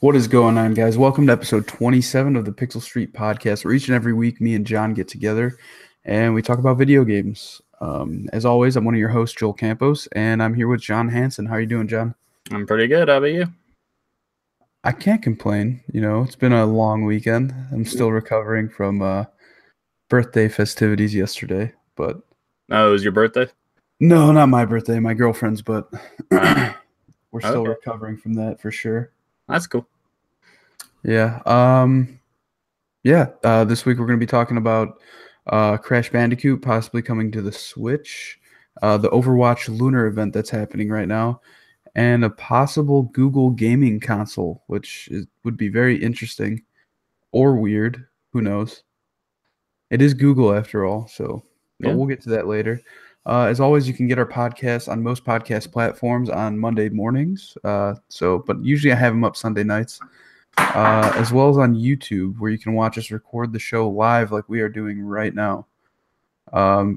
What is going on, guys? Welcome to episode 27 of the Pixel Street podcast, where each and every week me and John get together and we talk about video games. As always, I'm one of your hosts, Joel Campos, and I'm here with John Hansen. How are you doing, John? I'm pretty good. How about you? I can't complain. It's been a long weekend. I'm still recovering from birthday festivities yesterday, but Oh, it was your birthday? no, not my birthday, my girlfriend's, but we're still Okay. recovering from that for sure. That's cool. Yeah. This week we're going to be talking about Crash Bandicoot possibly coming to the Switch, the Overwatch Lunar Event that's happening right now, and a possible Google gaming console, which would be very interesting or weird. Who knows? It is Google after all, but Yeah. we'll get to that later. As always, you can get our podcast on most podcast platforms on Monday mornings. But usually I have them up Sunday nights. As well as on YouTube, where you can watch us record the show live like we are doing right now.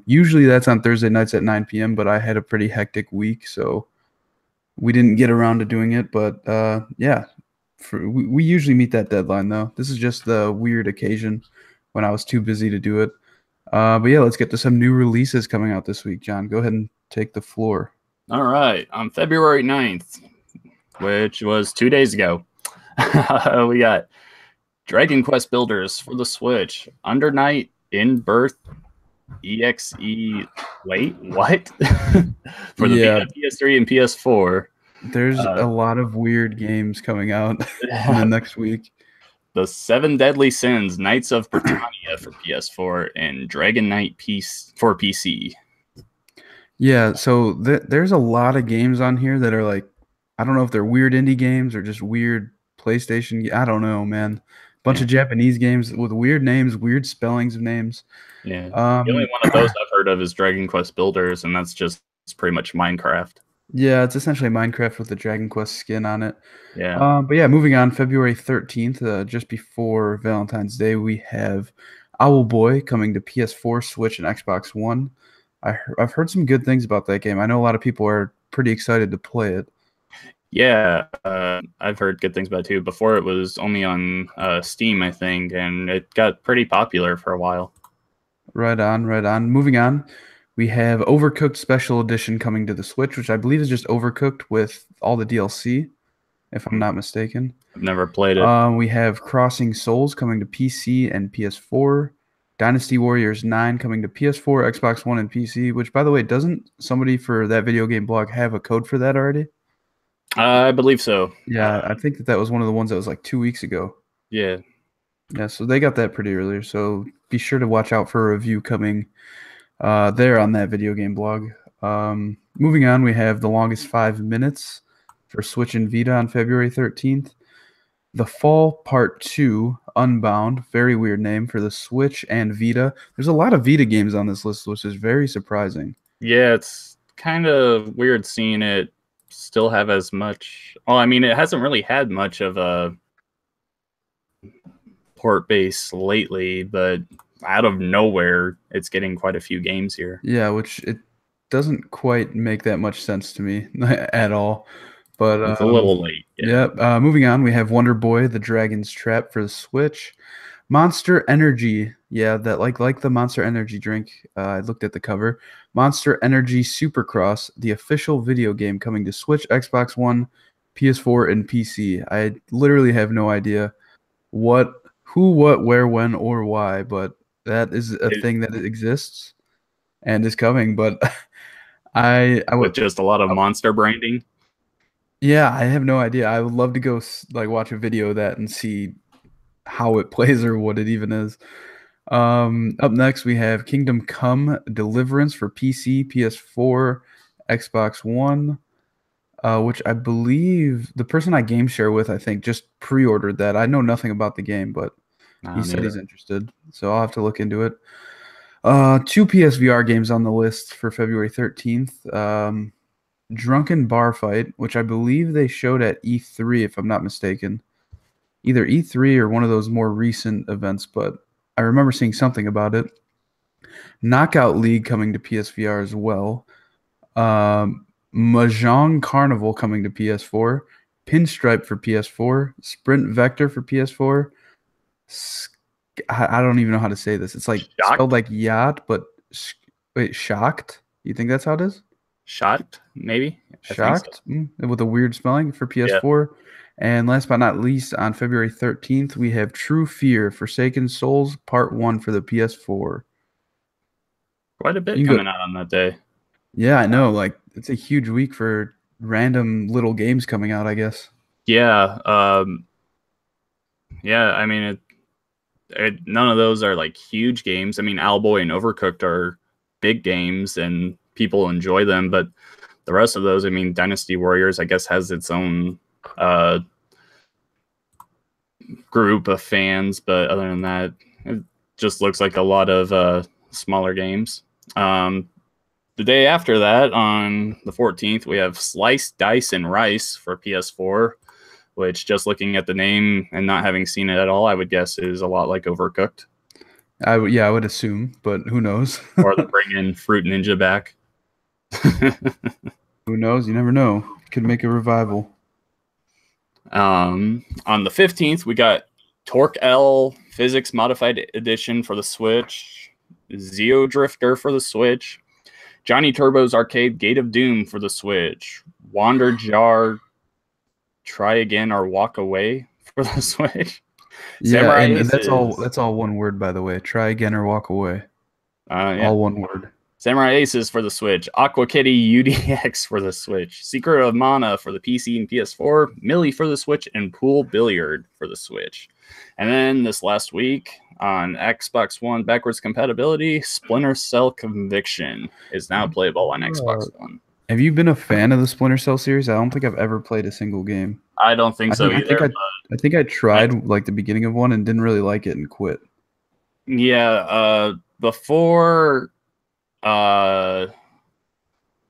Usually that's on Thursday nights at 9 p.m., but I had a pretty hectic week, so we didn't get around to doing it. But we usually meet that deadline, though. This is just the weird occasion when I was too busy to do it. Let's get to some new releases coming out this week. John, go ahead and take the floor. All right. On February 9th, which was 2 days ago, we got Dragon Quest Builders for the Switch, Under Night, In Birth, EXE. Wait, what? For the Vita, PS3, and PS4. There's a lot of weird games coming out in the next week. The 7 Deadly Sins, Knights of Britannia for PS4, and Dragon Knight for PC. Yeah, so there's a lot of games on here that are like, I don't know if they're weird indie games or just weird PlayStation. I don't know, man. Bunch of Japanese games with weird names, weird spellings of names. Yeah. The only one of those I've heard of is Dragon Quest Builders, and it's pretty much Minecraft. Yeah, it's essentially Minecraft with the Dragon Quest skin on it. Yeah. Moving on, February 13th, just before Valentine's Day, we have Owlboy coming to PS4, Switch, and Xbox One. I've heard some good things about that game. I know a lot of people are pretty excited to play it. Yeah, I've heard good things about it too. Before it was only on Steam, I think, and it got pretty popular for a while. Right on. Moving on, we have Overcooked Special Edition coming to the Switch, which I believe is just Overcooked with all the DLC, if I'm not mistaken. I've never played it. We have Crossing Souls coming to PC and PS4. Dynasty Warriors 9 coming to PS4, Xbox One, and PC, which, by the way, doesn't somebody for that video game blog have a code for that already? I believe so. Yeah, I think that was one of the ones that was like 2 weeks ago. Yeah. Yeah, so they got that pretty earlier. So be sure to watch out for a review coming there on that video game blog. Moving on, we have The Longest 5 Minutes for Switch and Vita on February 13th. The Fall Part 2, Unbound, very weird name, for the Switch and Vita. There's a lot of Vita games on this list, which is very surprising. Yeah, it's kind of weird seeing it still have as much. Well, I mean, it hasn't really had much of a port base lately, but out of nowhere, it's getting quite a few games here. Yeah, which it doesn't quite make that much sense to me at all. But it's a little late. Yeah. Moving on, we have Wonder Boy: The Dragon's Trap for the Switch. Monster Energy. Yeah, that like the Monster Energy drink. I looked at the cover. Monster Energy Supercross, the official video game coming to Switch, Xbox One, PS4, and PC. I literally have no idea who, what, where, when, or why, but that is a thing that exists and is coming. But I would with just a lot of monster branding. Yeah, I have no idea. I would love to go watch a video of that and see how it plays or what it even is. Up next, we have Kingdom Come Deliverance for PC, PS4, Xbox One, which I believe the person I game share with, I think, just pre-ordered that. I know nothing about the game, but he said he's interested, so I'll have to look into it. 2 PSVR games on the list for February 13th. Drunken Bar Fight, which I believe they showed at E3, if I'm not mistaken. Either E3 or one of those more recent events, but I remember seeing something about it. Knockout League coming to PSVR as well. Mahjong Carnival coming to PS4. Pinstripe for PS4, Sprint Vector for PS4. I don't even know how to say this. It's like spelled Shocked, like yacht, but wait, shocked? You think that's how it is? shocked, maybe. I think so. Shocked with a weird spelling for Yeah, PS4. And last but not least, on February 13th, we have True Fear Forsaken Souls Part 1 for the PS4. quite a bit You can go, coming out on that day. yeah, I know. Like, it's a huge week for random little games coming out, I guess. Yeah, yeah. I mean, none of those are like huge games. I mean, Owlboy and Overcooked are big games, and people enjoy them. But the rest of those, I mean, Dynasty Warriors, I guess, has its own uh, group of fans. But other than that, it just looks like a lot of smaller games. The day after that, on the 14th, we have Slice, Dice, and Rice for PS4, which, just looking at the name and not having seen it at all, I would guess is a lot like Overcooked. Yeah, I would assume, but who knows? Or they're bringing Fruit Ninja back. Who knows? You never know. Could make a revival. On the 15th, we got Torque L Physics Modified Edition for the Switch, Zeo Drifter for the Switch, Johnny Turbo's Arcade Gate of Doom for the Switch, Wander Jar Try Again or Walk Away for the Switch. Yeah, Samurai and Aces. that's all one word, by the way. Try again or walk away. Yeah. All one word. Samurai Aces for the Switch, Aqua Kitty UDX for the Switch, Secret of Mana for the PC and PS4, Millie for the Switch, and Pool Billiard for the Switch. And then this last week on Xbox One backwards compatibility, Splinter Cell Conviction is now playable on Xbox One. Have you been a fan of the Splinter Cell series? I don't think I've ever played a single game. I don't think so either. I think I tried like the beginning of one and didn't really like it and quit. Yeah,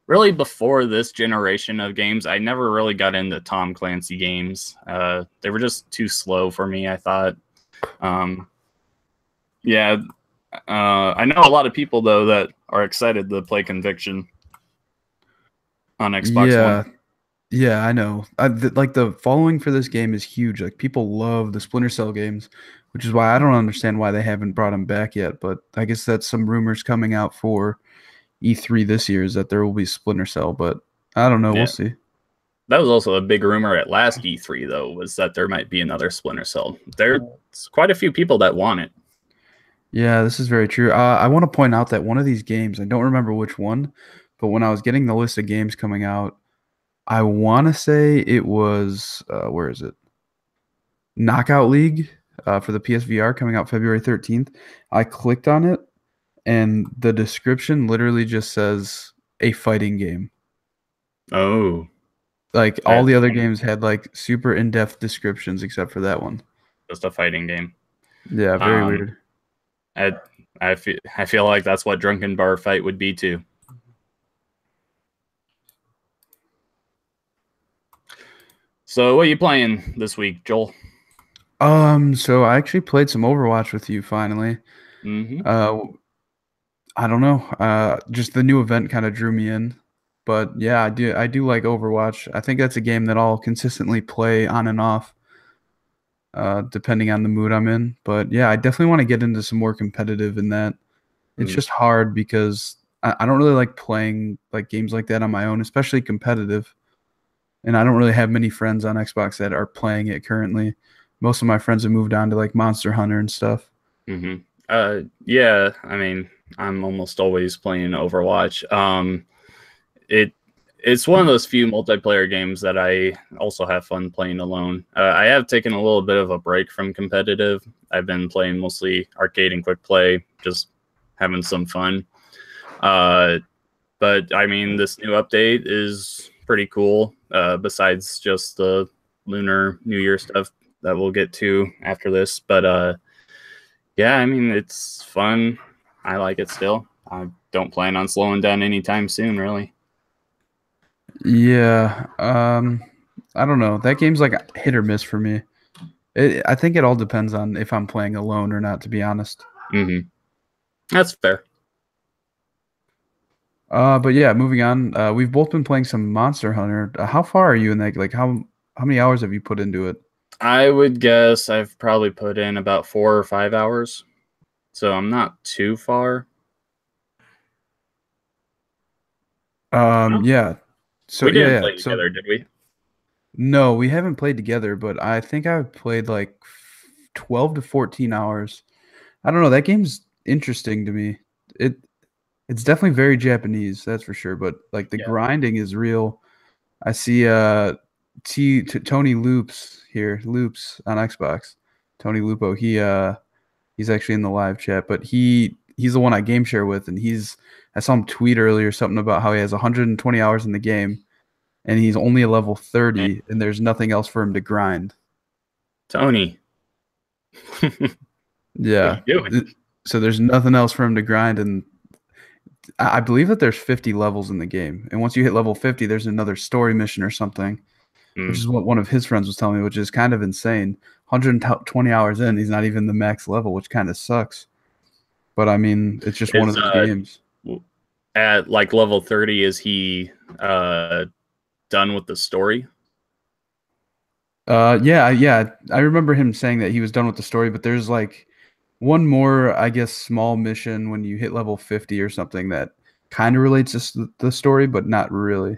really before this generation of games, I never really got into Tom Clancy games. They were just too slow for me, I thought. Yeah, I know a lot of people though that are excited to play Conviction on Xbox One. Yeah, I know. Like the following for this game is huge. Like people love the Splinter Cell games, which is why I don't understand why they haven't brought them back yet. But I guess that's some rumors coming out for E3 this year is that there will be Splinter Cell, but I don't know. Yeah. We'll see. That was also a big rumor at last E3 though, was that there might be another Splinter Cell. There's quite a few people that want it. Yeah, this is very true. I want to point out that one of these games, I don't remember which one, but when I was getting the list of games coming out, I want to say it was where is it? Knockout League for the PSVR coming out February 13th. I clicked on it and the description literally just says a fighting game. Oh, Like all the other games had like super in-depth descriptions except for that one. just a fighting game. Yeah, very weird. I feel like that's what Drunken Bar Fight would be too. So what are you playing this week, Joel? So I actually played some Overwatch with you finally. I don't know. Just the new event kind of drew me in. But yeah, I do like Overwatch. I think that's a game that I'll consistently play on and off, depending on the mood I'm in. But yeah, I definitely want to get into some more competitive in that. It's just hard because I don't really like playing like games like that on my own, especially competitive. And I don't really have many friends on Xbox that are playing it currently. Most of my friends have moved on to like Monster Hunter and stuff. Yeah, I mean, I'm almost always playing Overwatch. It's one of those few multiplayer games that I also have fun playing alone. I have taken a little bit of a break from competitive. I've been playing mostly arcade and quick play, just having some fun. But I mean, this new update is pretty cool. Besides just the Lunar New Year stuff that we'll get to after this, but yeah, I mean, it's fun. I like it still. I don't plan on slowing down anytime soon, really. Yeah, I don't know. That game's like hit or miss for me. I think it all depends on if I'm playing alone or not, to be honest. That's fair. But yeah, moving on. We've both been playing some Monster Hunter. How far are you in that? Like, how how many hours have you put into it? I would guess I've probably put in about 4 or 5 hours, so I'm not too far. Oh, Yeah. So we yeah, didn't yeah. play So together, did we? no, we haven't played together, but I think I've played like 12 to 14 hours. I don't know. That game's interesting to me. It it's definitely very Japanese, that's for sure. But like the Yeah. grinding is real. I see Tony Loops here, Loops on Xbox. Tony Lupo. He's actually in the live chat, but he's the one I game share with, and I saw him tweet earlier something about how he has 120 hours in the game, and he's only a level Man, 30, and there's nothing else for him to grind. Tony, what are Yeah. you doing? So there's nothing else for him to grind, and I believe that there's 50 levels in the game, and once you hit level 50, there's another story mission or something, which Mm. is what one of his friends was telling me, which is kind of insane. 120 hours in, he's not even the max level, which kind of sucks. But I mean, it's just one of Is those games. at like level 30, is he done with the story? Yeah, yeah. I remember him saying that he was done with the story, but there's like one more, I guess, small mission when you hit level 50 or something that kind of relates to the story, but not really.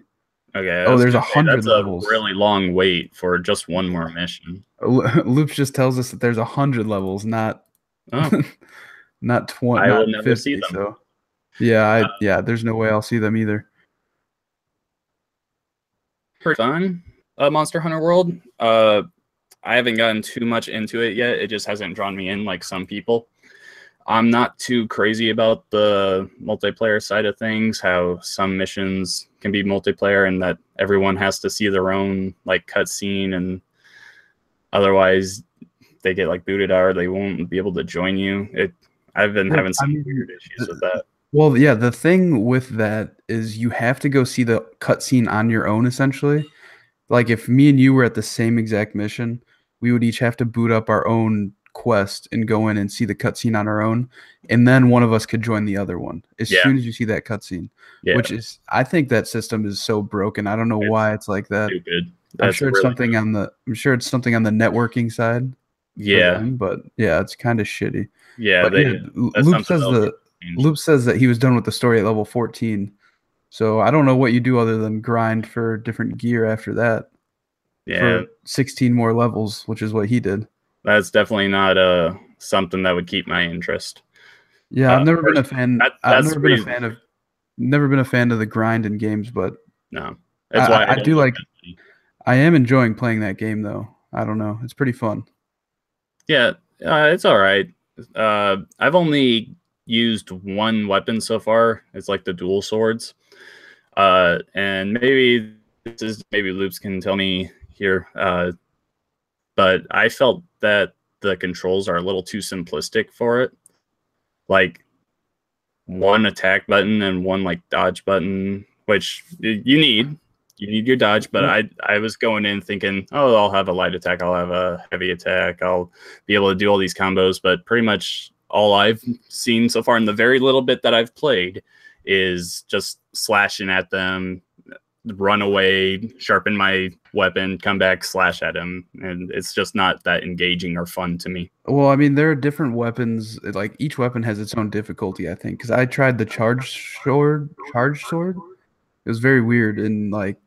Okay, I Oh, was there's gonna a say hundred that's a levels. really long wait for just one more mission. Loops just tells us that there's 100 levels, not Oh, not 20, I will not never see 50. them. So yeah, there's no way I'll see them either. Pretty fun, Monster Hunter World. I haven't gotten too much into it yet. It just hasn't drawn me in like some people. I'm not too crazy about the multiplayer side of things, how some missions can be multiplayer and that everyone has to see their own like cutscene, and otherwise they get like booted out or they won't be able to join you. I've been Yeah, having I some mean, weird issues with that. well, yeah, the thing with that is you have to go see the cutscene on your own, essentially. Like if me and you were at the same exact mission, we would each have to boot up our own quest and go in and see the cutscene on our own, and then one of us could join the other one as Yeah, soon as you see that cutscene. yeah, Which is, I think that system is so broken. I don't know it's why it's like that. stupid. That's really I'm sure it's something on the networking side for yeah, them, but yeah, it's kind of shitty. yeah. But yeah, That's something they'll get changed. Loop says that he was done with the story at level 14. So I don't know what you do other than grind for different gear after that Yeah, for 16 more levels, which is what he did. that's definitely not something that would keep my interest. Yeah, I've never been a First, fan. I've that's never the been a reason. fan of never been a fan of the grind in games, but No, that's why I I don't do like like Destiny. I am enjoying playing that game though. I don't know. It's pretty fun. Yeah, it's all right. I've only used one weapon so far. It's like the dual swords. And maybe this is maybe Loops can tell me here. But I felt that the controls are a little too simplistic for it. Like one attack button and one like dodge button, which you need your dodge. But I was going in thinking, oh, I'll have a light attack, I'll have a heavy attack, I'll be able to do all these combos. But pretty much all I've seen so far in the very little bit that I've played is just slashing at them, run away, sharpen my weapon, come back, slash at him, and it's just not that engaging or fun to me. Well, I mean, there are different weapons. Like each weapon has its own difficulty, I think. Because I tried the charge sword. It was very weird and like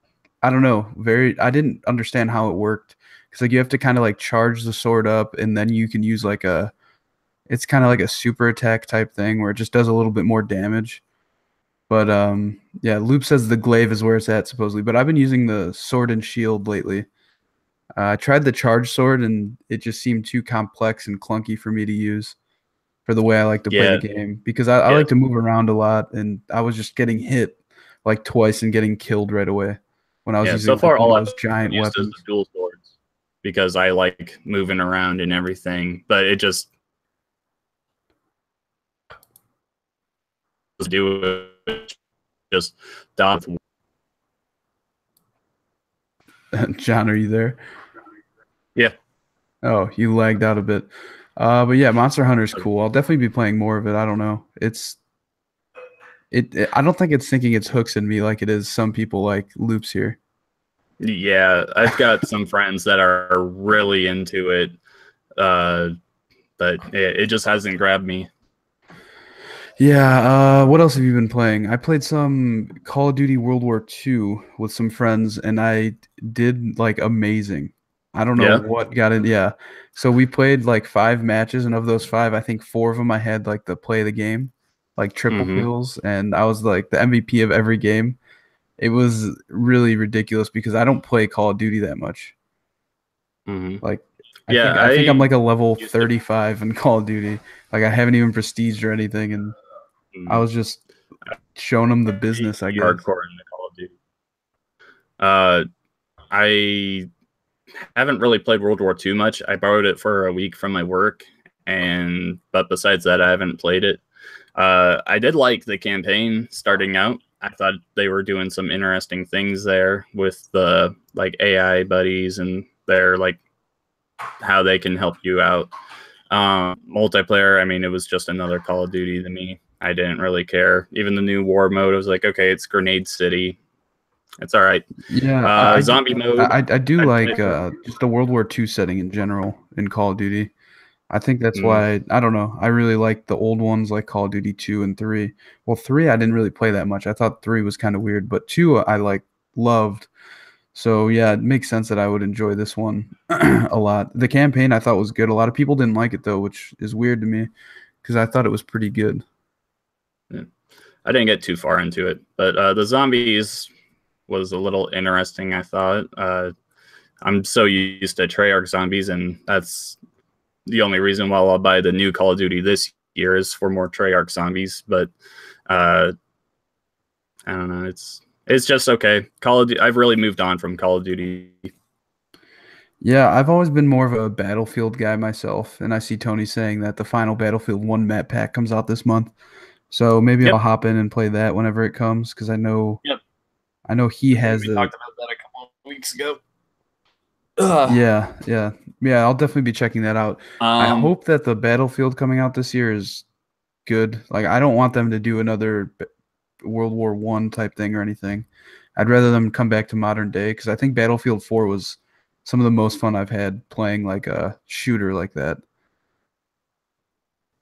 I don't know, very I didn't understand how it worked. Because like you have to kind of like charge the sword up, and then you can use like a it's kind of like a super attack type thing where it just does a little bit more damage. But yeah, Loop says the glaive is where it's at supposedly. But I've been using the sword and shield lately. I tried the charge sword and it just seemed too complex and clunky for me to use for the way I like to play the Yeah, game because I yeah, like to move around a lot and I was just getting hit like twice and getting killed right away when I was yeah. So using like far, one all of I've those giant used is the weapons. dual swords because I like moving around and everything, but it just do it just dodge. John, are you there? Yeah, Oh, you lagged out a bit. But yeah, Monster Hunter's cool. I'll definitely be playing more of it. I don't know. I don't think it's thinking its hooks in me like it is some people like Loops here. Yeah, I've got some friends that are really into it, uh, but it just hasn't grabbed me. Yeah, what else have you been playing? I played some Call of Duty World War II with some friends and I did like amazing. I don't know Yeah. what got it. Yeah. So we played like 5 matches and of those five, I think four of them I had like the play of the game, like triple Mm-hmm. kills, and I was like the MVP of every game. It was really ridiculous because I don't play Call of Duty that much. Mm-hmm. Like Yeah, I think I'm I like a level used to 35 in Call of Duty. Like I haven't even prestiged or anything and I mm, was just showing them the be business, I guess. hardcore in the Call of Duty. Uh, I haven't really played World War II much. I borrowed it for a week from my work, and but besides that, I haven't played it. I did like the campaign starting out. I thought they were doing some interesting things there with the like AI buddies and their like how they can help you out. Multiplayer, I mean, it was just another Call of Duty to me. I didn't really care. Even the new war mode, I was like, okay, it's Grenade City. It's all right. Yeah, Zombie mode, I do I like played. just the World War II setting in general in Call of Duty. I think that's Mm, why I don't know. I really like the old ones like Call of Duty 2 and 3. Well, 3 I didn't really play that much. I thought 3 was kind of weird, but 2 I like loved. So yeah, it makes sense that I would enjoy this one a lot. The campaign I thought was good. A lot of people didn't like it though, which is weird to me because I thought it was pretty good. yeah. I didn't get too far into it, but the zombies was a little interesting. I thought I'm so used to Treyarch zombies, and that's the only reason why I'll buy the new Call of Duty this year is for more Treyarch zombies. But uh, I don't know. It's just okay. Call of Duty, I've really moved on from Call of Duty. Yeah, I've always been more of a Battlefield guy myself, and I see Tony saying that the final Battlefield 1 map pack comes out this month. So maybe I'll Yep. hop in and play that whenever it comes because Yep. I know he I think has we the talked about that a couple of weeks ago. Ugh. yeah, yeah. Yeah, I'll definitely be checking that out. I Um, hope that the Battlefield coming out this year is good. Like I don't want them to do another World War One type thing or anything. I'd rather them come back to modern day because I think Battlefield 4 was some of the most fun I've had playing like a shooter like that.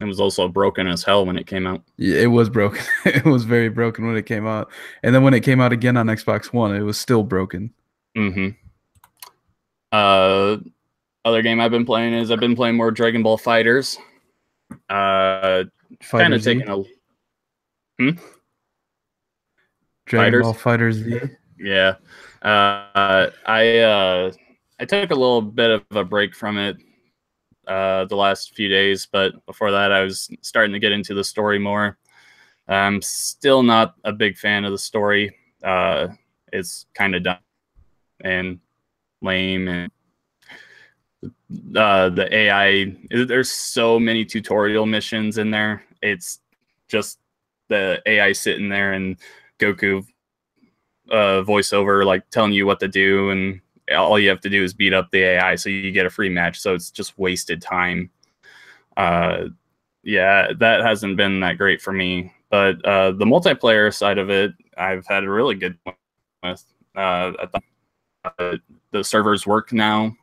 it was also broken as hell when it came out. Yeah, it was broken. It was very broken when it came out. And then when it came out again on Xbox One, it was still broken. Mm-hmm. Uh, Other game I've been playing is I've been playing more Dragon Ball Fighters. Uh, Kind Fighter of Z, taking a hmm? Dragon Ball Fighters. Fighter Z. Yeah. I took a little bit of a break from it the last few days, but before that, I was starting to get into the story more. I'm still not a big fan of the story. It's kind of dumb and lame, and the AI. There's so many tutorial missions in there. It's just the AI sitting there and Goku voiceover like telling you what to do, and all you have to do is beat up the AI so you get a free match. So it's just wasted time. Uh, yeah, that hasn't been that great for me. But the multiplayer side of it, I've had a really good one with. The servers work now.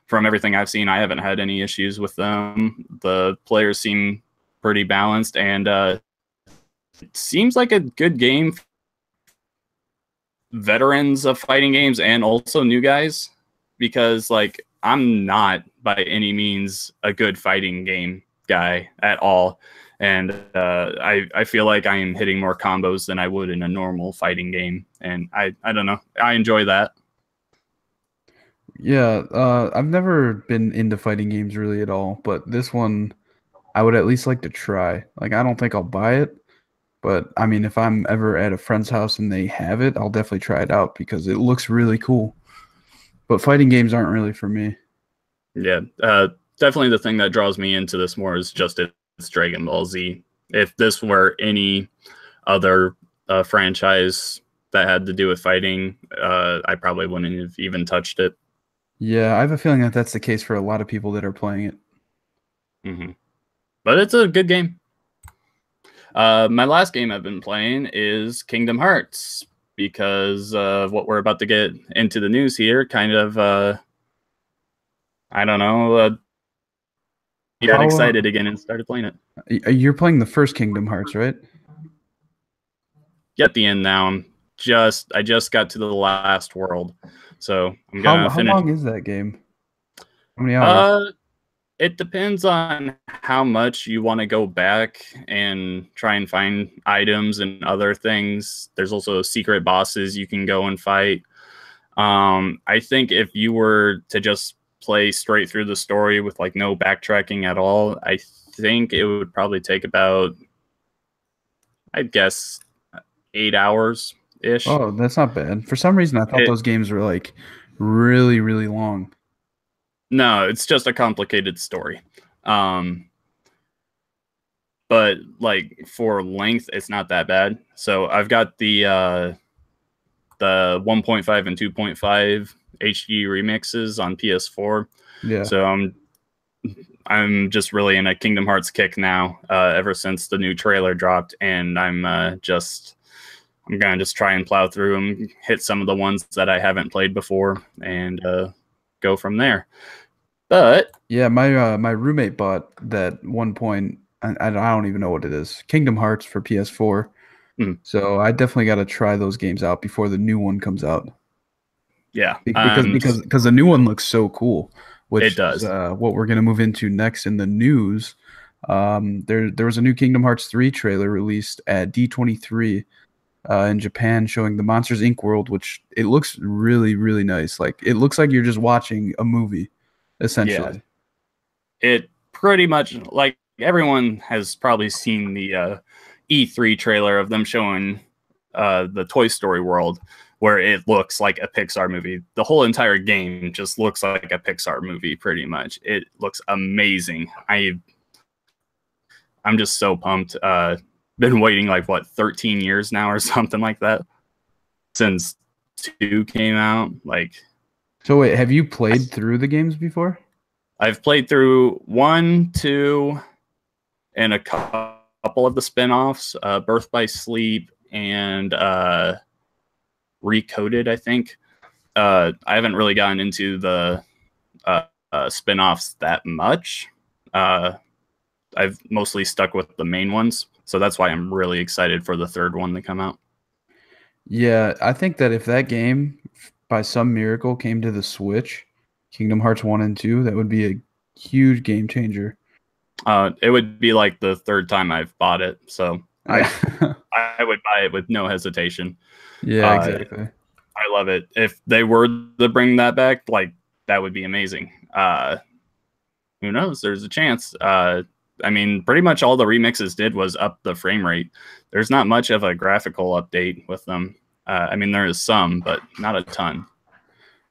From everything I've seen, I haven't had any issues with them. The players seem pretty balanced, and it seems like a good game veterans of fighting games and also new guys, because like I'm not by any means a good fighting game guy at all, and I feel like I am hitting more combos than I would in a normal fighting game, and I don't know, I enjoy that. Yeah, I've never been into fighting games really at all, but this one I would at least like to try. Like I don't think I'll buy it, but I mean if I'm ever at a friend's house and they have it, I'll definitely try it out because it looks really cool. But fighting games aren't really for me. Yeah, definitely the thing that draws me into this more is just it's Dragon Ball Z. If this were any other franchise that had to do with fighting, I probably wouldn't have even touched it. Yeah, I have a feeling that that's the case for a lot of people that are playing it. Mm-hmm. But it's a good game. My last game I've been playing is Kingdom Hearts. because what we're about to get into the news here kind of, I don't know, got How excited again and started playing it. you're playing the first Kingdom Hearts, right? Get the end now. I just got to the last world, so I'm gonna How finish. long is that game? How many hours? Uh, it depends on how much you want to go back and try and find items and other things. There's also secret bosses you can go and fight. I think if you were to just play straight through the story with like no backtracking at all, I think it would probably take about, I'd guess, 8 hours ish. Oh, that's not bad. For some reason, I thought It those games were like really, really long. No, it's just a complicated story. Um, but like for length, it's not that bad. So I've got the 1.5 and 2.5 HD remixes on PS4. Yeah. So I'm just really in a Kingdom Hearts kick now. Ever since the new trailer dropped, and I'm gonna just try and plow through and hit some of the ones that I haven't played before, and go from there. But Yeah, my roommate bought that one point. I don't even know what it is. Kingdom Hearts for PS4. mm, So I definitely got to try those games out before the new one comes out. yeah, Because the new one looks so cool, it which is does. what we're gonna move into next in the news. There was a new Kingdom Hearts 3 trailer released at D23 in Japan, showing the Monsters Inc. world, which it looks really really nice. Like it looks like you're just watching a movie, Yeah, essentially. it pretty much, like, everyone has probably seen the E3 trailer of them showing the Toy Story world, where it looks like a Pixar movie. The whole entire game just looks like a Pixar movie, pretty much. It looks amazing. I'm just so pumped. Been waiting like what 13 years now or something like that since 2 came out. Like, So wait, have you played through the games before? I've played through 1, 2, and a couple of the spin-offs, Birth by Sleep and Recoded, I think. I haven't really gotten into the spin-offs that much. I've mostly stuck with the main ones, so that's why I'm really excited for the third one to come out. Yeah, I think that if that game by some miracle came to the Switch, Kingdom Hearts 1 and 2, that would be a huge game changer. It would be like the third time I've bought it, so Yeah. I would buy it with no hesitation. Yeah, Uh, exactly. I love it. If they were to bring that back, like, that would be amazing. Who knows? There's a chance. I mean, pretty much all the remixes did was up the frame rate. There's not much of a graphical update with them. I mean, there is some, but not a ton.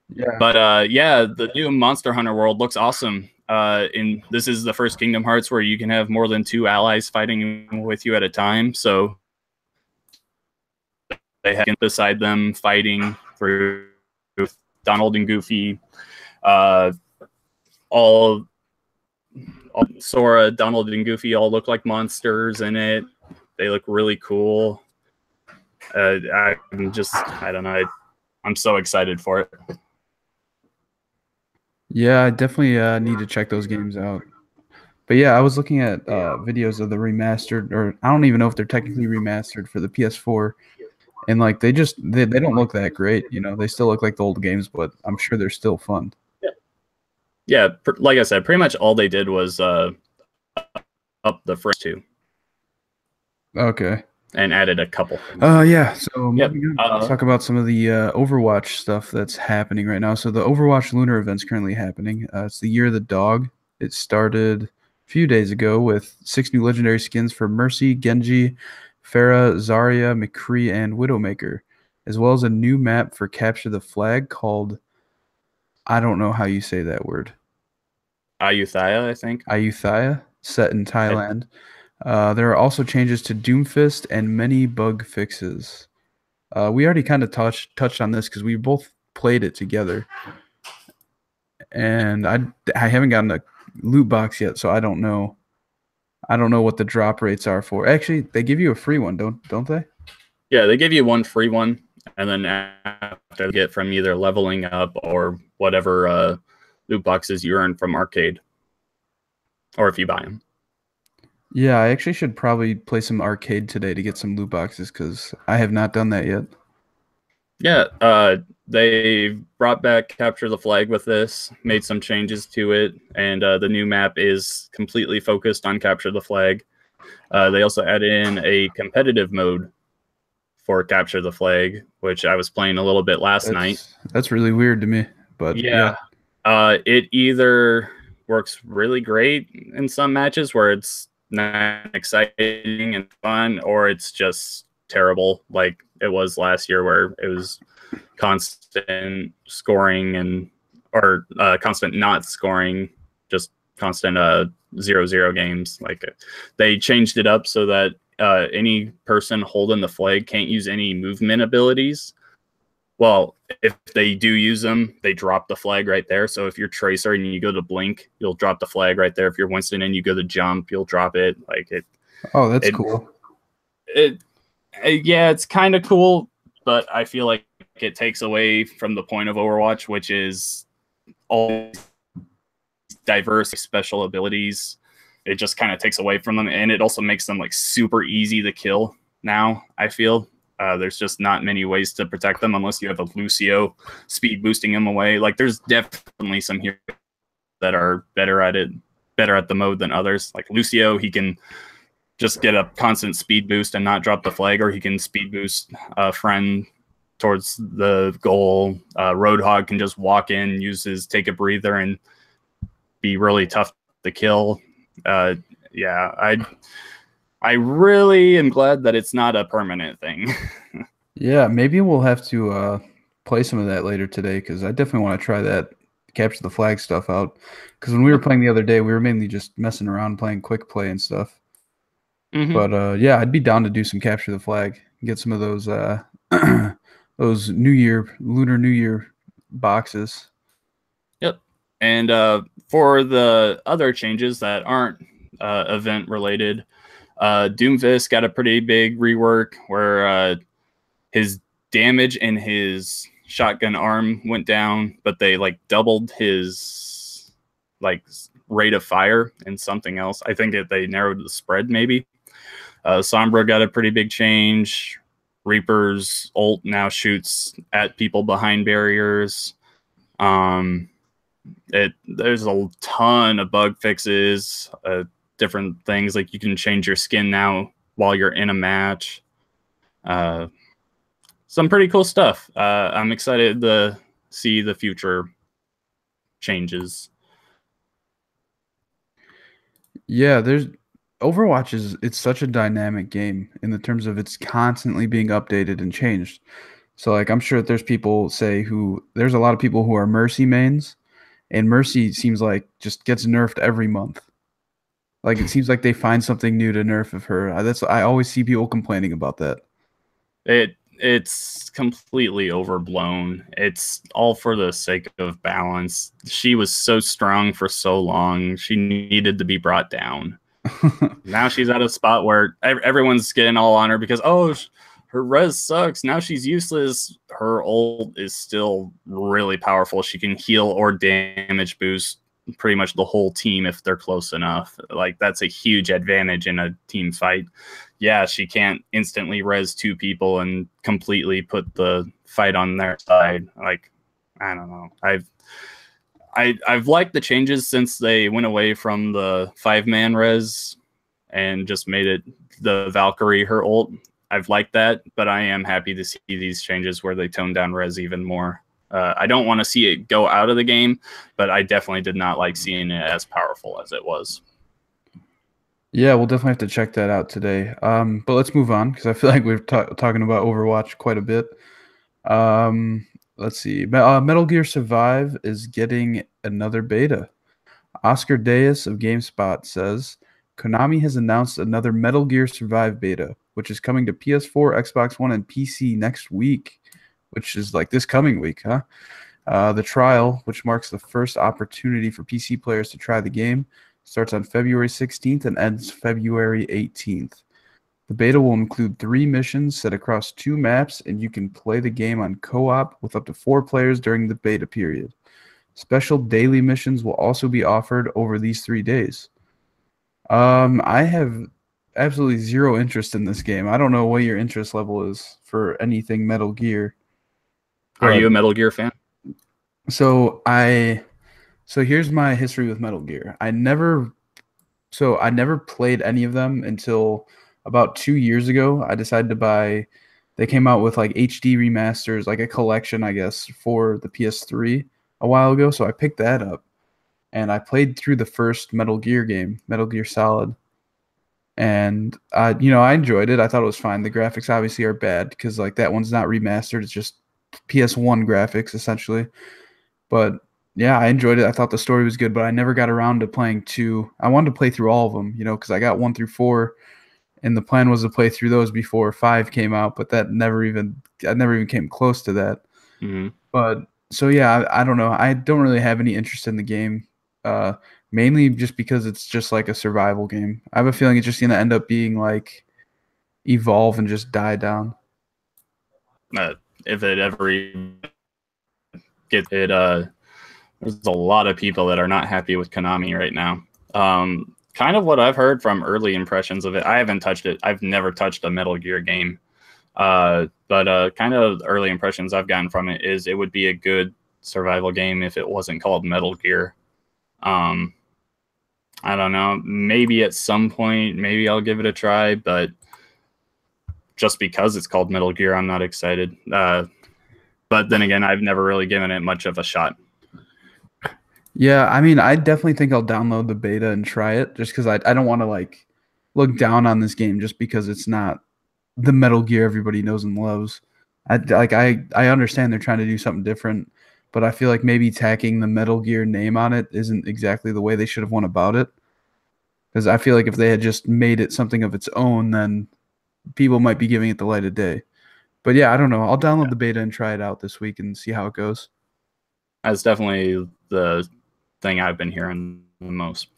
Yeah. But yeah, the new Monster Hunter world looks awesome. And this is the first Kingdom Hearts where you can have more than 2 allies fighting with you at a time. So they have beside them fighting for Donald and Goofy. Uh, all Sora, Donald, and Goofy all look like monsters in it. They look really cool. I don't know. I'm so excited for it. Yeah, I definitely need to check those games out. But yeah, I was looking at videos of the remastered, or I don't even know if they're technically remastered for the PS4, and like they don't look that great. You know, they still look like the old games, but I'm sure they're still fun. Yeah, like I said, pretty much all they did was up the first two Okay. and added a couple things. Yeah. So Yep. moving on, let's talk about some of the Overwatch stuff that's happening right now. So the Overwatch Lunar Event's currently happening. It's the Year of the Dog. It started a few days ago with 6 new legendary skins for Mercy, Genji, Pharah, Zarya, McCree, and Widowmaker, as well as a new map for Capture the Flag called, I don't know how you say that word, Ayutthaya, I think. Ayutthaya, set in Thailand. There are also changes to Doomfist and many bug fixes. We already kind of touched on this because we both played it together, and I haven't gotten a loot box yet, so I don't know. I don't know what the drop rates are for. Actually, they give you a free one, don't they? Yeah, they give you one free one. and then after get from either leveling up or whatever loot boxes you earn from arcade, or if you buy them. Yeah, I actually should probably play some arcade today to get some loot boxes because I have not done that yet. Yeah, they brought back Capture the Flag with this, made some changes to it, and the new map is completely focused on Capture the Flag. They also added in a competitive mode for Capture the Flag, which I was playing a little bit last night. That's really weird to me, but yeah. Yeah, it either works really great in some matches where it's not exciting and fun, or it's just terrible, like it was last year, where it was constant scoring and or constant not scoring, just constant 0-0 games. Like they changed it up so that any person holding the flag can't use any movement abilities. Well, if they do use them, they drop the flag right there. So if you're Tracer and you go to blink, you'll drop the flag right there. If you're Winston and you go to jump, you'll drop it. Like Oh, that's it, cool. it, yeah, it's kind of cool, but I feel like it takes away from the point of Overwatch, which is all diverse special abilities. It just kind of takes away from them, and it also makes them like super easy to kill now. I feel there's just not many ways to protect them unless you have a Lucio speed boosting them away. Like there's definitely some heroes that are better at it, better at the mode than others. Like Lucio, he can just get a constant speed boost and not drop the flag, or he can speed boost a friend towards the goal. Roadhog can just walk in, use his take a breather, and be really tough to kill. Yeah, I really am glad that it's not a permanent thing. Yeah, maybe we'll have to play some of that later today because I definitely want to try that capture the flag stuff out. Because when we were playing the other day, we were mainly just messing around playing quick play and stuff. Mm-hmm. But yeah, I'd be down to do some capture the flag, get some of those those Lunar New Year boxes. Yep. And for the other changes that aren't event related, Doomfist got a pretty big rework where his damage and his shotgun arm went down, but they like doubled his like rate of fire and something else. I think they narrowed the spread maybe. Sombra got a pretty big change. Reaper's ult now shoots at people behind barriers. There's a ton of bug fixes, different things like you can change your skin now while you're in a match. Some pretty cool stuff. I'm excited to see the future changes. Yeah, there's Overwatch is it's such a dynamic game in the terms of it's constantly being updated and changed. So like I'm sure that there's a lot of people who are Mercy mains, and Mercy seems like just gets nerfed every month. Like it seems like they find something new to nerf of her. I always see people complaining about that. It's completely overblown. It's all for the sake of balance. She was so strong for so long. She needed to be brought down. Now she's at a spot where everyone's getting all on her because her res sucks. Now she's useless. Her ult is still really powerful. She can heal or damage boost pretty much the whole team if they're close enough. Like that's a huge advantage in a team fight. Yeah, she can't instantly res two people and completely put the fight on their side. Like I don't know. I've liked the changes since they went away from the 5-man res and just made it the Valkyrie her ult. I've liked that, but I am happy to see these changes where they tone down res even more. I don't want to see it go out of the game, but I definitely did not like seeing it as powerful as it was. Yeah, we'll definitely have to check that out today. But let's move on because I feel like we're talking about Overwatch quite a bit. Let's see. Metal Gear Survive is getting another beta. Oscar Deus of GameSpot says Konami has announced another Metal Gear Survive beta, which is coming to PS4, Xbox One, and PC next week, which is like this coming week, huh? The trial, which marks the first opportunity for PC players to try the game, starts on February 16th and ends February 18th. The beta will include 3 missions set across 2 maps, and you can play the game on co-op with up to 4 players during the beta period. Special daily missions will also be offered over these 3 days. I have absolutely zero interest in this game. I don't know what your interest level is for anything Metal Gear, Are but you a Metal Gear fan? so I so here's my history with Metal Gear. I never played any of them until about 2 years ago. I decided to buy. They came out with like HD remasters, like a collection, I guess, for the PS3 a while ago. So I picked that up and I played through the first Metal Gear game, Metal Gear Solid, and I enjoyed it. I thought it was fine. The graphics obviously are bad because like that one's not remastered. It's just PS1 graphics essentially. But yeah, I enjoyed it. I thought the story was good, but I never got around to playing two. I wanted to play through all of them, because I got 1 through 4, and the plan was to play through those before 5 came out. But I never even came close to that. Mm-hmm. But so yeah, I don't know. I don't really have any interest in the game, uh, mainly just because it's just like a survival game. I have a feeling it's just gonna end up being like evolve and just die down. If it ever gets it, there's a lot of people that are not happy with Konami right now. Kind of what I've heard from early impressions of it. I haven't touched it. I've never touched a Metal Gear game. But kind of early impressions I've gotten from it is it would be a good survival game if it wasn't called Metal Gear. I don't know. Maybe at some point, maybe I'll give it a try, but just because it's called Metal Gear, I'm not excited. But then again, I've never really given it much of a shot. Yeah, I mean, I definitely think I'll download the beta and try it just because I don't want to like look down on this game just because it's not the Metal Gear everybody knows and loves. I understand they're trying to do something different, but I feel like maybe tacking the Metal Gear name on it isn't exactly the way they should have went about it. Because I feel like if they had just made it something of its own, then people might be giving it the light of day. But yeah, I don't know. I'll download the beta and try it out this week and see how it goes. That's definitely the thing I've been hearing the most.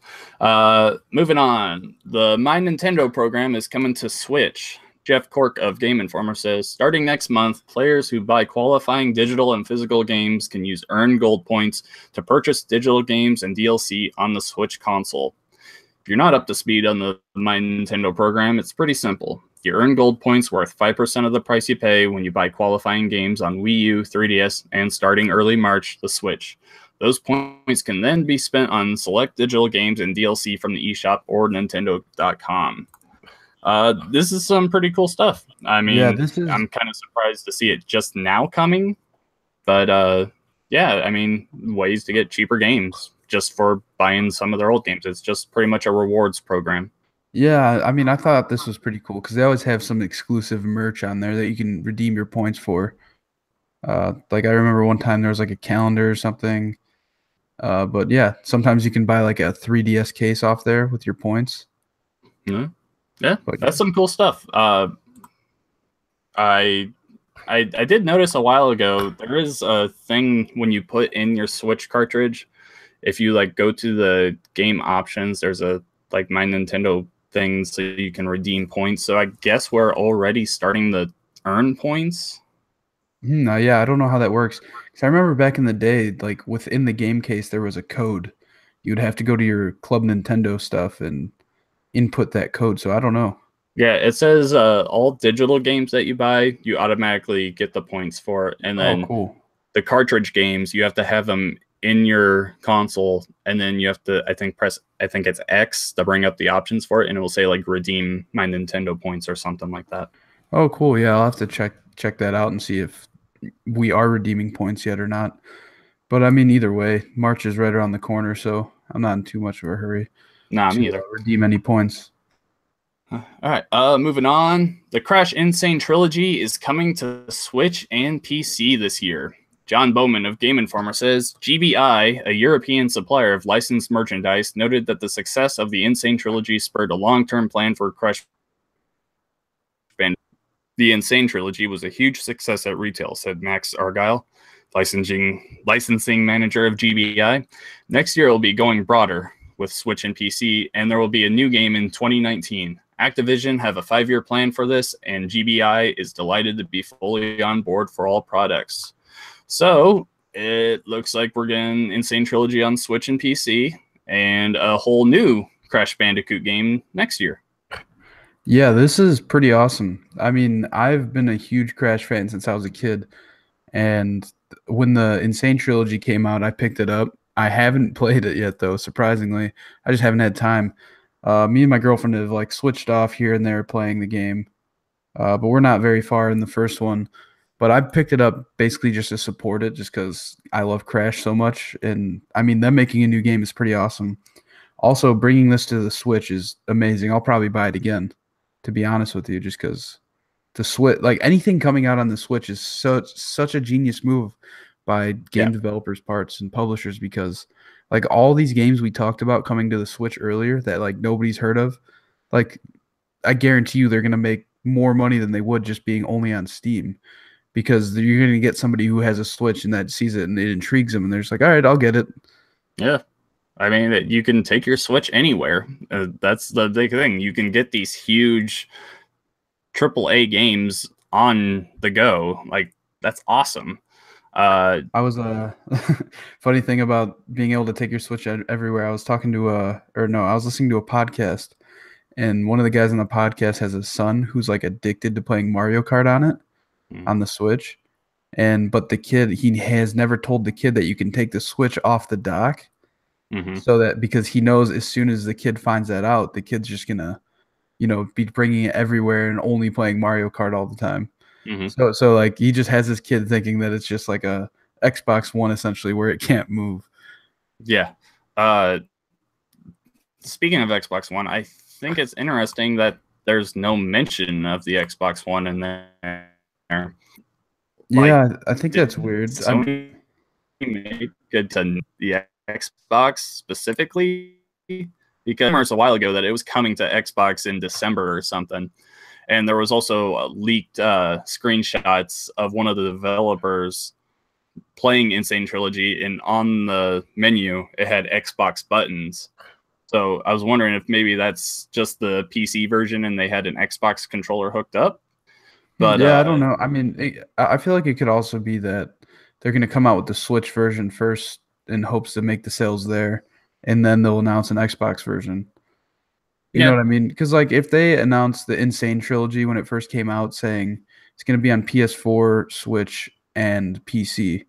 Moving on, the My Nintendo program is coming to Switch. Jeff Cork of Game Informer says, starting next month, players who buy qualifying digital and physical games can use earned gold points to purchase digital games and DLC on the Switch console. If you're not up to speed on the My Nintendo program, it's pretty simple. You earn gold points worth 5% of the price you pay when you buy qualifying games on Wii U, 3DS, and starting early March, the Switch. Those points can then be spent on select digital games and DLC from the eShop or Nintendo.com. This is some pretty cool stuff. I Yeah, mean, this is I'm kind of surprised to see it just now coming, but yeah, I mean, ways to get cheaper games just for buying some of their old games. It's just pretty much a rewards program. Yeah, I mean, I thought this was pretty cool because they always have some exclusive merch on there that you can redeem your points for. Like I remember one time there was like a calendar or something. But yeah, sometimes you can buy like a 3DS case off there with your points. Yeah, yeah, But that's some cool stuff. I I did notice a while ago there is a thing when you put in your Switch cartridge. If you like go to the game options, there's a like My Nintendo thing so you can redeem points. So I guess we're already starting to earn points. yeah, I don't know how that works. Because I remember back in the day, like within the game case, there was a code. You'd have to go to your Club Nintendo stuff and input that code. So I don't know. Yeah, it says all digital games that you buy, you automatically get the points for, and Oh, then cool. the cartridge games, you have to have them in your console, and then you have to, I think, press, I think it's X to bring up the options for it, and it will say like redeem My Nintendo points or something like that. Oh, cool. Yeah, I'll have to check that out and see if we are redeeming points yet or not. But I mean, either way, March is right around the corner, so I'm not in too much of a hurry Nah, me to either. redeem any points. All right, moving on. The Crash Insane Trilogy is coming to Switch and PC this year. John Bowman of Game Informer says GBI, a European supplier of licensed merchandise, noted that the success of the Insane Trilogy spurred a long-term plan for Crash Bandicoot. The Insane Trilogy was a huge success at retail, said Max Argyle, licensing manager of GBI. Next year, it will be going broader with Switch and PC, and there will be a new game in 2019. Activision have a 5-year plan for this, and GBI is delighted to be fully on board for all products. So it looks like we're getting Insane Trilogy on Switch and PC, and a whole new Crash Bandicoot game next year. Yeah, this is pretty awesome. I mean, I've been a huge Crash fan since I was a kid, and when the Insane Trilogy came out, I picked it up. I haven't played it yet, though, surprisingly. I just haven't had time. Me and my girlfriend have like switched off here and there playing the game, but we're not very far in the first one. But I picked it up basically just to support it, just because I love Crash so much. And I mean, them making a new game is pretty awesome. Also, bringing this to the Switch is amazing. I'll probably buy it again, to be honest with you, just because the Switch, like anything coming out on the Switch, is such a genius move by Yeah. game developers' parts and publishers, because like all these games we talked about coming to the Switch earlier that like nobody's heard of, like I guarantee you they're gonna make more money than they would just being only on Steam, because you're gonna get somebody who has a Switch and that sees it and it intrigues them and they're just like, all right, I'll get it. Yeah. I mean, you can take your Switch anywhere. That's the big thing. You can get these huge AAA games on the go. Like, that's awesome. I was funny thing about being able to take your Switch everywhere. I was talking to or no, I was listening to a podcast, and one of the guys on the podcast has a son who's like addicted to playing Mario Kart on it on the Switch. And but the kid, he has never told the kid that you can take the Switch off the dock, mm-hmm. so that because he knows as soon as the kid finds that out, the kid's just gonna, be bringing it everywhere and only playing Mario Kart all the time. Mm-hmm. So like he just has this kid thinking that it's just like a Xbox One essentially where it can't move. Yeah. Speaking of Xbox One, I think it's interesting that there's no mention of the Xbox One in there. Like, Yeah, I think that's weird. Sony make it to the Xbox specifically? Because I remember a while ago that it was coming to Xbox in December or something. And there was also leaked screenshots of one of the developers playing Insane Trilogy, and on the menu it had Xbox buttons. So I was wondering if maybe that's just the PC version and they had an Xbox controller hooked up. But yeah, I don't know. I mean, I feel like it could also be that they're going to come out with the Switch version first in hopes to make the sales there, and then they'll announce an Xbox version. You know yeah, what I mean? Because like if they announced the Insane Trilogy when it first came out, saying it's going to be on PS4, Switch, and PC,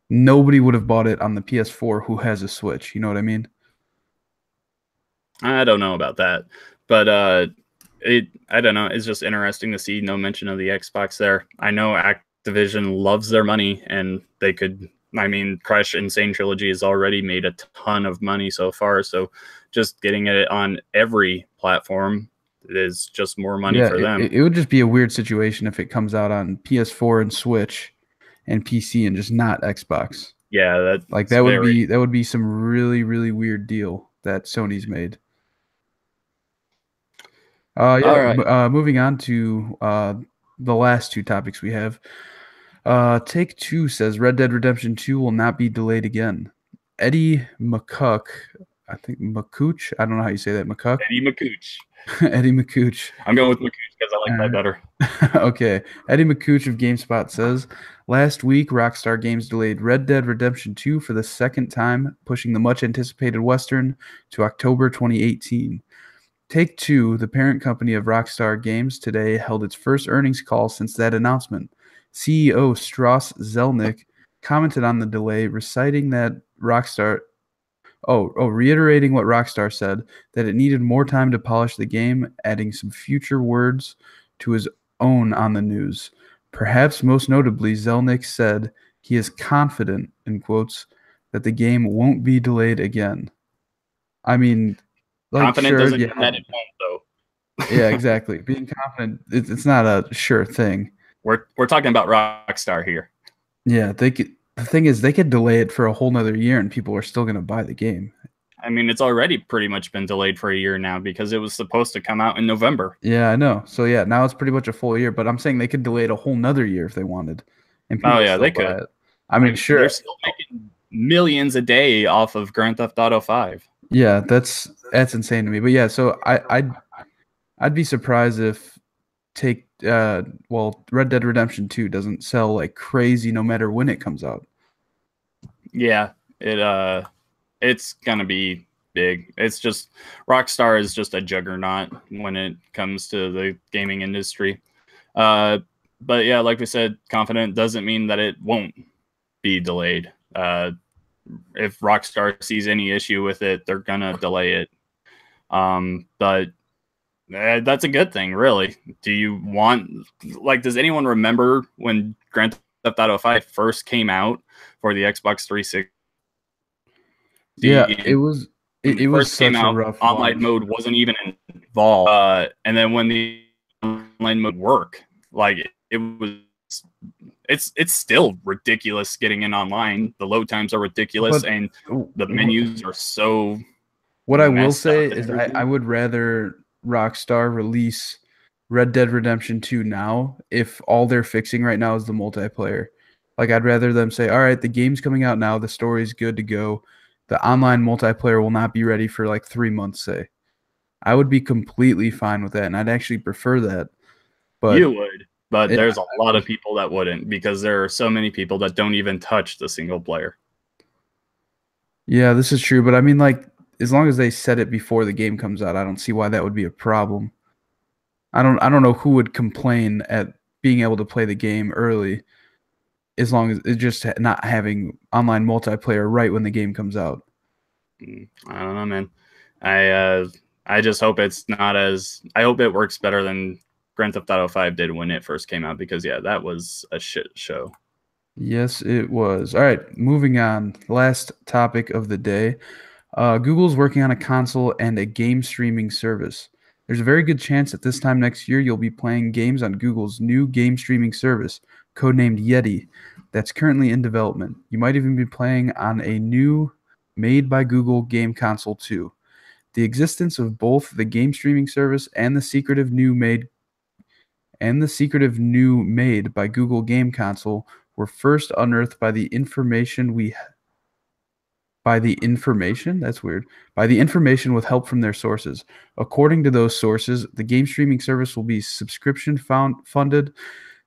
nobody would have bought it on the PS4 who has a Switch. You know what I mean? I don't know about that, but I don't know. It's just interesting to see no mention of the Xbox there. I know Activision loves their money, and they could. I mean, Crash Insane Trilogy has already made a ton of money so far, so just getting it on every platform is just more money Yeah, for them. it would just be a weird situation if it comes out on PS4 and Switch and PC and just not Xbox. Yeah, Like that's very. that would be some really weird deal that Sony's made. All right. Moving on to the last two topics we have. Take-Two says Red Dead Redemption 2 will not be delayed again. Eddie McCuck, I think McCooch, I don't know how you say that, McCuck? Eddie McCooch. Eddie McCooch. I'm going with McCooch because I like that better. Okay. Eddie McCooch of GameSpot says, last week, Rockstar Games delayed Red Dead Redemption 2 for the second time, pushing the much-anticipated Western to October 2018. Take-Two, the parent company of Rockstar Games, today held its first earnings call since that announcement. CEO Strauss Zelnick commented on the delay, reciting that reiterating what Rockstar said, that it needed more time to polish the game, adding some future words to his own on the news. Perhaps most notably, Zelnick said he is confident, in quotes, that the game won't be delayed again. I mean, like, Confident sure, doesn't yeah. mean that it won't, though. Yeah, exactly. Being confident, it's not a sure thing. We're talking about Rockstar here. Yeah, they could. The thing is, they could delay it for a whole nother year, and people are still going to buy the game. I mean, it's already pretty much been delayed for a year now because it was supposed to come out in November. Yeah, I know. So yeah, now it's pretty much a full year. But I'm saying they could delay it a whole nother year if they wanted, and people Oh would yeah, still they buy could. it. I mean, sure. They're still making millions a day off of Grand Theft Auto 5. Yeah, that's insane to me. But yeah, so I'd be surprised if Red Dead Redemption 2 doesn't sell like crazy no matter when it comes out. Yeah, it's gonna be big. It's just Rockstar is just a juggernaut when it comes to the gaming industry. Uh, but yeah, like we said, confident doesn't mean that it won't be delayed. If Rockstar sees any issue with it, they're gonna delay it. But that's a good thing, really. Do you want does anyone remember when Grand Theft Auto 5 first came out for the Xbox 360? Yeah, it And was when it it was first came such a out, rough online launch. mode wasn't even involved. And then when the online mode work, like it was, it's still ridiculous getting in online. The load times are ridiculous, But and the wh- menus are so what I will messed say up and is I everything. would rather Rockstar release Red Dead Redemption 2 now if all they're fixing right now is the multiplayer. Like I'd rather them say, "All right, the game's coming out now, the story's good to go. The online multiplayer will not be ready for like 3 months, say." I would be completely fine with that, and I'd actually prefer that. But You would, but yeah, there's a lot of people that wouldn't because there are so many people that don't even touch the single player. yeah, this is true, but I mean like as long as they set it before the game comes out, I don't see why that would be a problem. I don't know who would complain at being able to play the game early as long as it's just not having online multiplayer right when the game comes out. I don't know, man. I uh, I just hope it's not as. I hope it works better than Grand Theft Auto 5 did when it first came out because yeah, that was a shit show. Yes, it was. All right, moving on. Last topic of the day. Google's working on a console and a game streaming service. There's a very good chance that this time next year you'll be playing games on Google's new game streaming service, codenamed Yeti, that's currently in development. You might even be playing on a new made by Google game console too. The existence of both the game streaming service and the secretive new made by Google game console were first unearthed by the information that's weird by the information with help from their sources. According to those sources, the game streaming service will be subscription funded,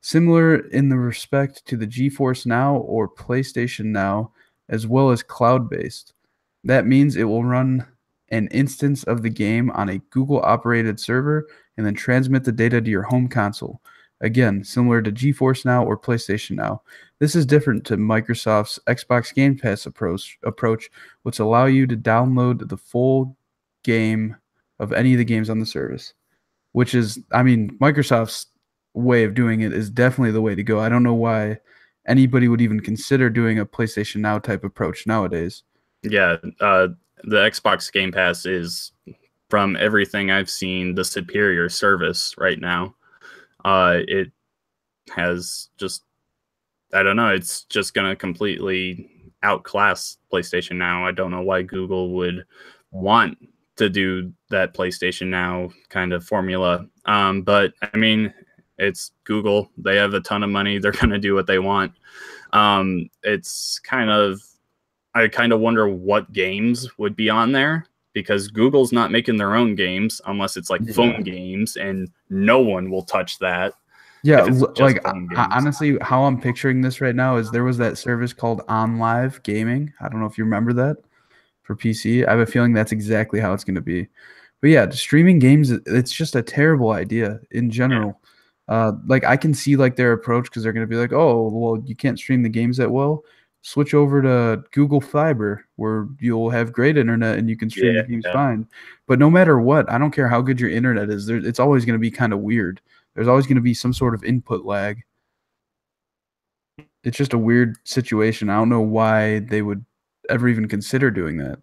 similar in the respect to the GeForce Now or PlayStation Now, as well as cloud based. That means it will run an instance of the game on a Google operated server and then transmit the data to your home console. Again, similar to GeForce Now or PlayStation Now. This is different to Microsoft's Xbox Game Pass approach, which allow you to download the full game of any of the games on the service. Which is, I mean, Microsoft's way of doing it is definitely the way to go. I don't know why anybody would even consider doing a PlayStation Now type approach nowadays. Yeah, the Xbox Game Pass is, from everything I've seen, the superior service right now. It has just, I don't know, it's just going to completely outclass PlayStation Now. I don't know why Google would want to do that PlayStation Now kind of formula. But I mean, it's Google. They have a ton of money. They're going to do what they want. It's kind of, I kind of wonder what games would be on there because Google's not making their own games unless it's like Yeah. phone games, and no one will touch that Yeah, if it's just like phone games. honestly, how I'm picturing this right now is there was that service called On Live Gaming. I don't know if you remember that for PC. I have a feeling that's exactly how it's going to be. But yeah, streaming games, it's just a terrible idea in Yeah. general. Like I can see like their approach because they're going to be like, oh, well, you can't stream the games that well. Switch over to Google Fiber where you'll have great internet and you can stream the games Yeah. fine. But no matter what, I don't care how good your internet is, it's always going to be kind of weird. There's always going to be some sort of input lag. It's just a weird situation. I don't know why they would ever even consider doing that.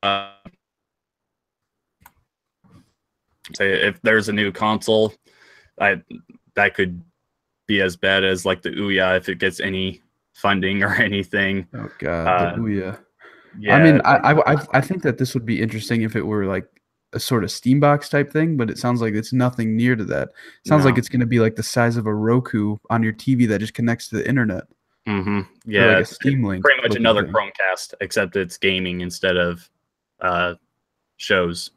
Uh, Say if there's a new console, I that could be as bad as like the Ouya if it gets any funding or anything. Oh God, the Uh, Ouya. I yeah, mean, I think that this would be interesting if it were like a sort of Steambox type thing, but it sounds like it's nothing near to that. Sounds like no. it's going to be like the size of a Roku on your TV that just connects to the internet, or like Yeah, a Steam Link pretty much looking another thing. Chromecast, except it's gaming instead of uh, shows.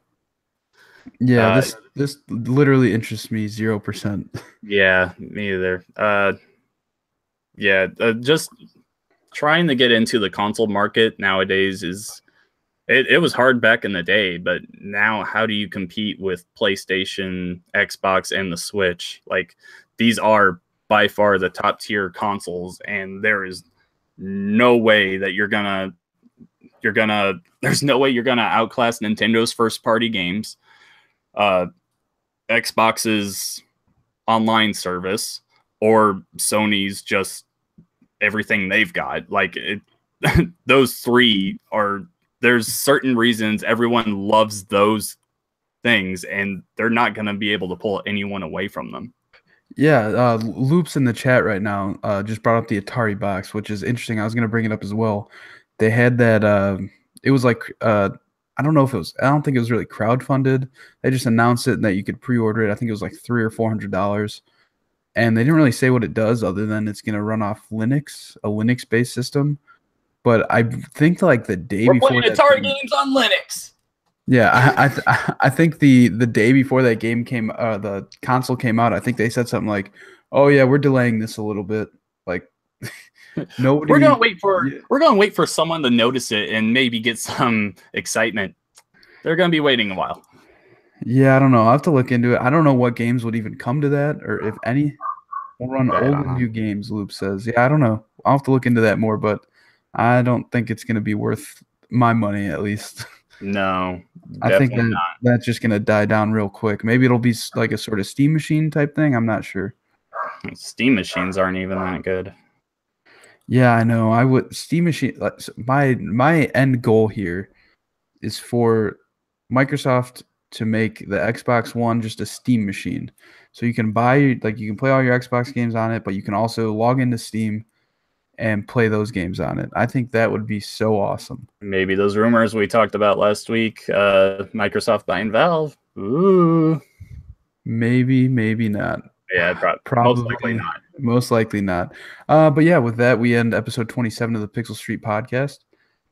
Yeah, Uh, this literally interests me 0%. yeah, me either. Yeah, just trying to get into the console market nowadays is it was hard back in the day, but now how do you compete with PlayStation, Xbox, and the Switch? Like these are by far the top tier consoles, and there is no way that you're gonna there's no way you're gonna outclass Nintendo's first party games, uh, Xbox's online service, or Sony's just everything they've got. Like those three are there's certain reasons everyone loves those things, and they're not going to be able to pull anyone away from them. Yeah, Loops in the chat right now just brought up the Atari box, which is interesting. I was going to bring it up as well. They had that. It was like I don't know if it was. I don't think it was really crowdfunded. They just announced it and that you could pre-order it. I think it was like $300 or $400, and they didn't really say what it does other than it's going to run off Linux, a Linux-based system. But I think like the day We're before playing that Atari came, games on Linux. yeah, I think the day before that game came, the console came out. I think they said something like, "Oh yeah, we're delaying this a little bit." Like we're gonna nobody, wait for yeah, we're gonna wait for someone to notice it and maybe get some excitement. They're gonna be waiting a while. yeah, I don't know. I'll have to look into it. I don't know what games would even come to that, or if any. We'll run I old don't and know. new games. Loop says, "Yeah, I don't know. I'll have to look into that more, but I don't think it's gonna be worth my money at least." No, I think definitely that that's just gonna die down real quick. Maybe it'll be like a sort of Steam machine type thing. I'm not sure. not. Steam machines aren't even that good. Yeah, I know. I would Steam machine. Like, my end goal here is for Microsoft to make the Xbox One just a Steam machine, so you can buy like you can play all your Xbox games on it, but you can also log into Steam and play those games on it. I think that would be so awesome. Maybe those rumors we talked about last week, Microsoft buying Valve. Ooh, Maybe, maybe not. yeah, most likely Probably, not. most likely not. But yeah, with that, we end episode 27 of the Pixel Street podcast.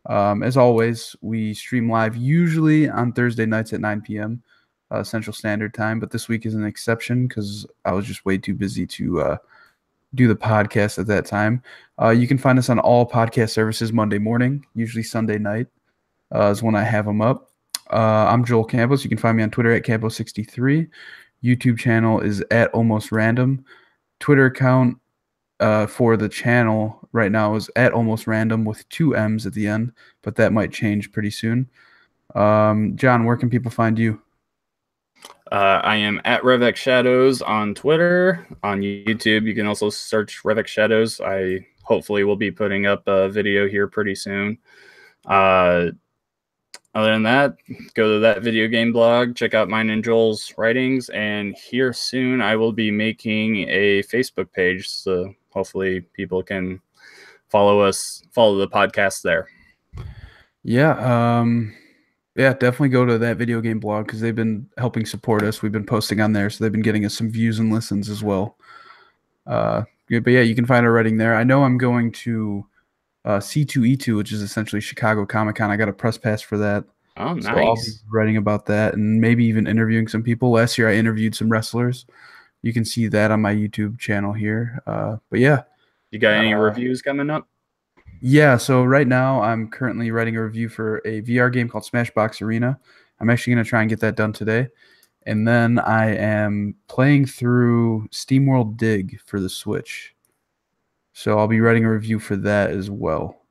As always, we stream live usually on Thursday nights at 9 p.m. Central Standard Time, but this week is an exception because I was just way too busy to do the podcast at that time. You can find us on all podcast services Monday morning, usually Sunday night is when I have them up. I'm Joel Campos. You can find me on Twitter at Campos63. YouTube channel is at Almost Random. Twitter account for the channel right now is at Almost Random with two M's at the end, but that might change pretty soon. John, where can people find you? I am at Revex Shadows on Twitter. On YouTube, you can also search Revex Shadows. I hopefully will be putting up a video here pretty soon. Other than that, go to that video game blog, check out mine and Joel's writings, and here soon I will be making a Facebook page, so hopefully people can follow the podcast there. Yeah, yeah, definitely go to that video game blog because they've been helping support us. We've been posting on there, so they've been getting us some views and listens as well. But yeah, you can find our writing there. I know I'm going to C2E2, which is essentially Chicago Comic Con. I got a press pass for that. Oh, So I'll be nice. writing about that and maybe even interviewing some people. Last year I interviewed some wrestlers. You can see that on my YouTube channel here. But yeah. You got any Uh, reviews coming up? yeah, so right now I'm currently writing a review for a VR game called Smashbox Arena. I'm actually going to try and get that done today. And then I am playing through SteamWorld Dig for the Switch. So I'll be writing a review for that as well.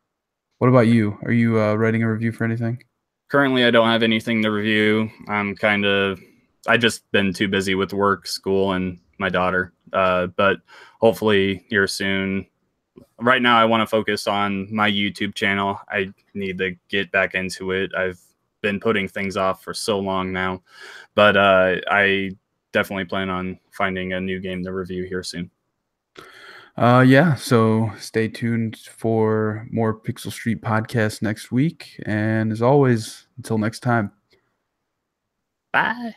What about you? Are you writing a review for anything? Currently, I don't have anything to review. I just been too busy with work, school, and my daughter. But hopefully here soon. Right now, I want to focus on my YouTube channel. I need to get back into it. I've been putting things off for so long now, but I definitely plan on finding a new game to review here soon. Yeah, so stay tuned for more Pixel Street podcast next week. And as always, until next time. Bye.